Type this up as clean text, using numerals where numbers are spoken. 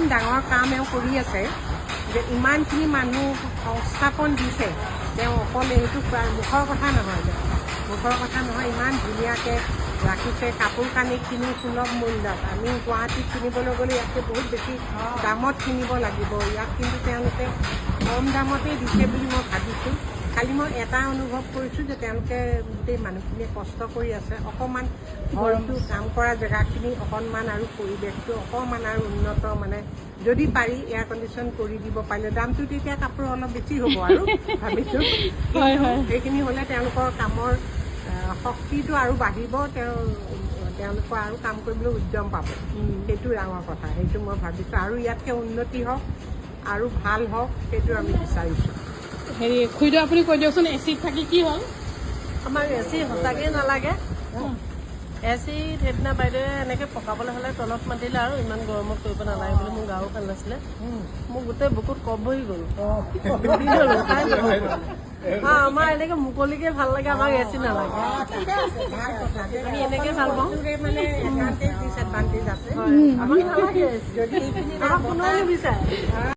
ইমান ডাঙৰ কাম এওঁ কৰি আছে যে ইমানখিনি মানুহ সংস্থাপন দিছে তেওঁ অকলে এইটো মুখৰ কথা নহয় মুখৰ কথা নহয় ইমান ধুনীয়াকৈ ৰাখিছে কাপোৰ কানি কিনি সুলভ মূল্যত আমি গুৱাহাটীত কিনিবলৈ গ'লে ইয়াতকৈ বহুত বেছি দামত কিনিব লাগিব ইয়াত কিন্তু তেওঁলোকে কম দামতেই দিছে বুলি মই ভাবিছোঁ খালি মই এটা অনুভৱ কৰিছোঁ যে তেওঁলোকে গোটেই মানুহখিনিয়ে কষ্ট কৰি আছে অকণমান ঘৰটো কাম কৰা জেগাখিনি অকণমান আৰু পৰিৱেশটো অকণমান আৰু উন্নত মানে যদি পাৰি এয়াৰ কণ্ডিশ্যন কৰি দিব পাৰিলে দামটো তেতিয়া কাপোৰ অলপ বেছি হ'ব আৰু ভাবিছোঁ সেইখিনি হ'লে তেওঁলোকৰ কামৰ শক্তিটো আৰু বাঢ়িব তেওঁলোকৰ আৰু কাম কৰিবলৈ উদ্যম পাব সেইটো ডাঙৰ কথা সেইটো মই ভাবিছোঁ আৰু ইয়াতকৈ উন্নতি হওক আৰু ভাল হওক সেইটো আমি বিচাৰিছোঁ হেৰি খুৰীদেউ আপুনি কৈ দিয়কচোন এচিত থাকি কি হ'ল আমাৰ এচি সঁচাকৈ নালাগে এচি সেইদিনা বাইদেৱে এনেকৈ পকাবলৈ হ'লে তলত মাতিলে আৰু ইমান গৰমত কৰিব নালাগে বুলি মোৰ গাও ভাল নাছিলে মোৰ গোটেই বুকুত কফ বহি গ'ল আমাৰ এনেকৈ মুকলিকে ভাল লাগে আমাক এচি নালাগে আমি এনেকৈ ভাল পাওঁ মানে এডভান্টেজ ডিছএডভান্টেজ আছে আমাক নালাগে আমাক কোনেও নিবিচাৰে